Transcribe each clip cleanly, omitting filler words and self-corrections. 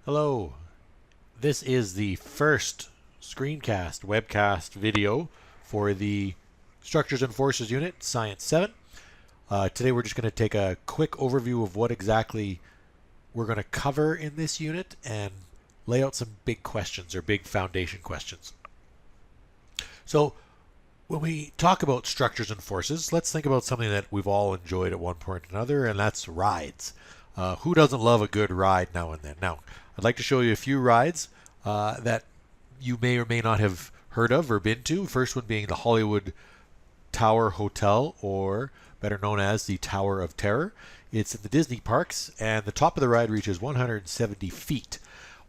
Hello, this is the first screencast, webcast video for the Structures and Forces Unit, Science 7. Today we're just going to take a quick overview of what exactly we're going to cover in this unit and lay out some big questions or big foundation questions. So when we talk about structures and forces, let's think about something that we've all enjoyed at one point or another, and that's rides. Who doesn't love a good ride now and then? Now, I'd like to show you a few rides that you may or may not have heard of or been to. First one being the Hollywood Tower Hotel, or better known as the Tower of Terror. It's in the Disney parks, and the top of the ride reaches 170 feet.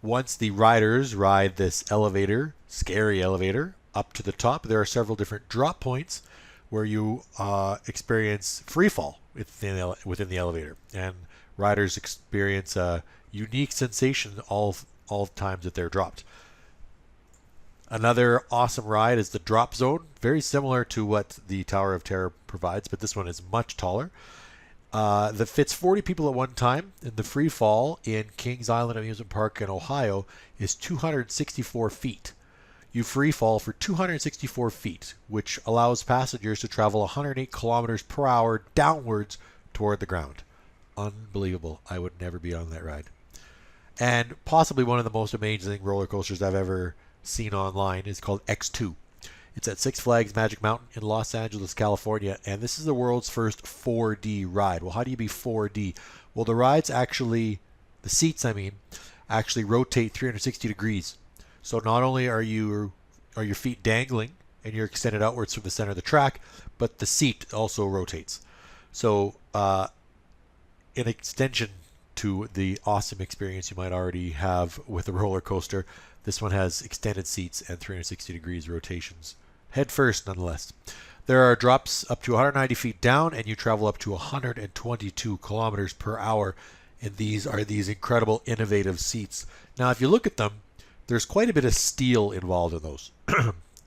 Once the riders ride this elevator, scary elevator, up to the top, there are several different drop points where you experience free fall within the elevator, and riders experience a unique sensation all times that they're dropped. Another awesome ride is the Drop Zone, very similar to what the Tower of Terror provides, but this one is much taller. That fits 40 people at one time, and the free fall in Kings Island Amusement Park in Ohio is 264 feet. You free fall for 264 feet, which allows passengers to travel 108 kilometers per hour downwards toward the ground. Unbelievable. I would never be on that ride. And possibly one of the most amazing roller coasters I've ever seen online is called X2. It's at Six Flags Magic Mountain in Los Angeles, California, and this is the world's first 4D ride. Well, how do you be 4D? Well, the seats, actually rotate 360 degrees. So not only are your feet dangling and you're extended outwards from the center of the track, but the seat also rotates. So in extension to the awesome experience you might already have with a roller coaster, this one has extended seats and 360 degrees rotations. Head first, nonetheless. There are drops up to 190 feet down, and you travel up to 122 kilometers per hour. And these are these incredible, innovative seats. Now, if you look at them, there's quite a bit of steel involved in those.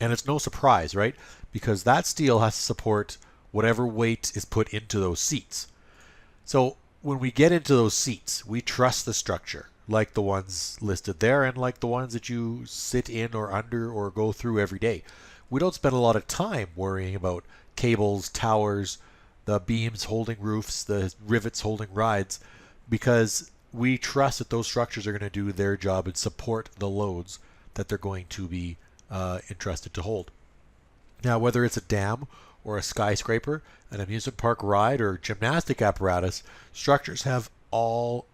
And it's no surprise, right? Because that steel has to support whatever weight is put into those seats. So when we get into those seats, we trust the structure, like the ones listed there and like the ones that you sit in or under or go through every day. We don't spend a lot of time worrying about cables, towers, the beams holding roofs, the rivets holding rides, because we trust that those structures are going to do their job and support the loads that they're going to be entrusted to hold. Now, whether it's a dam or a skyscraper, an amusement park ride, or gymnastic apparatus, structures have all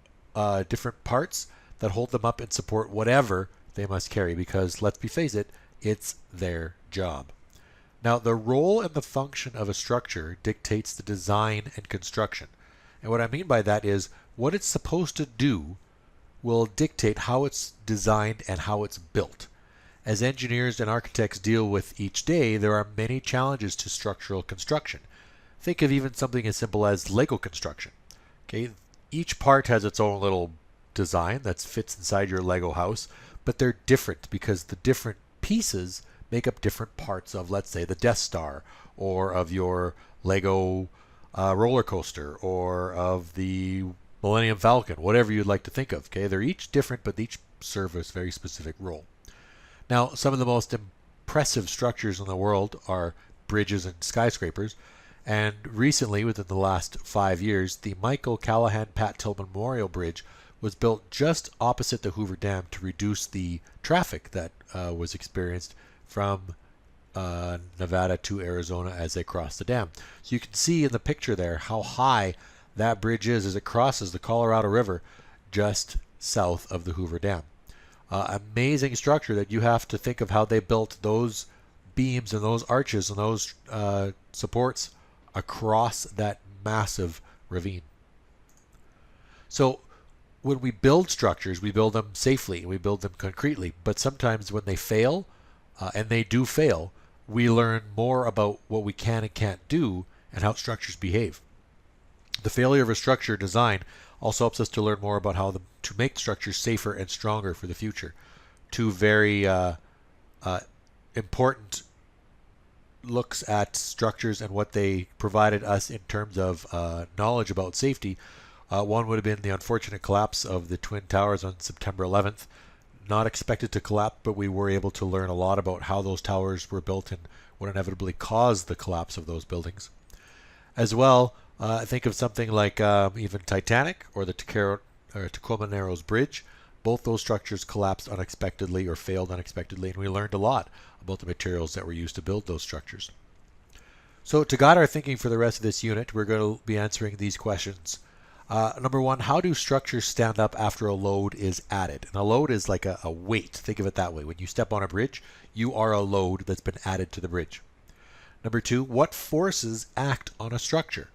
different parts that hold them up and support whatever they must carry, because let's face it, it's their job. Now, the role and the function of a structure dictates the design and construction. And what I mean by that is what it's supposed to do will dictate how it's designed and how it's built. As engineers and architects deal with each day, there are many challenges to structural construction. Think of even something as simple as Lego construction. Okay, each part has its own little design that fits inside your Lego house, but they're different because the different pieces make up different parts of, let's say, the Death Star, or of your Lego roller coaster, or of the Millennium Falcon, whatever you'd like to think of. Okay, they're each different, but each serve a very specific role. Now, some of the most impressive structures in the world are bridges and skyscrapers. And recently, within the last 5 years, the Michael Callahan Pat Tillman Memorial Bridge was built just opposite the Hoover Dam to reduce the traffic that was experienced from Nevada to Arizona as they crossed the dam. So you can see in the picture there how high that bridge is as it crosses the Colorado River just south of the Hoover Dam. Amazing structure that you have to think of how they built those beams and those arches and those supports across that massive ravine. So when we build structures, we build them safely and we build them concretely. But sometimes when they fail, and they do fail, we learn more about what we can and can't do and how structures behave. The failure of a structure design also helps us to learn more about how to make structures safer and stronger for the future. Two very important looks at structures and what they provided us in terms of knowledge about safety One would have been the unfortunate collapse of the Twin Towers on September 11th. Not expected to collapse, but we were able to learn a lot about how those towers were built and what inevitably caused the collapse of those buildings. As well, think of something like even Titanic or the Tacoma Narrows Bridge. Both those structures collapsed unexpectedly or failed unexpectedly, and we learned a lot about the materials that were used to build those structures. So to guide our thinking for the rest of this unit, we're going to be answering these questions. Number one, how do structures stand up after a load is added? And a load is like a weight. Think of it that way. When you step on a bridge, you are a load that's been added to the bridge. Number two, what forces act on a structure?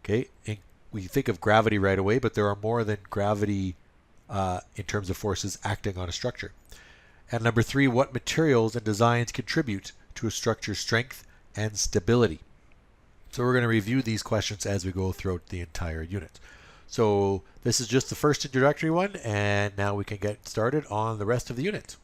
Okay, and we think of gravity right away, but there are more than gravity in terms of forces acting on a structure. And number three, what materials and designs contribute to a structure's strength and stability? So we're going to review these questions as we go throughout the entire unit. So this is just the first introductory one, and now we can get started on the rest of the unit.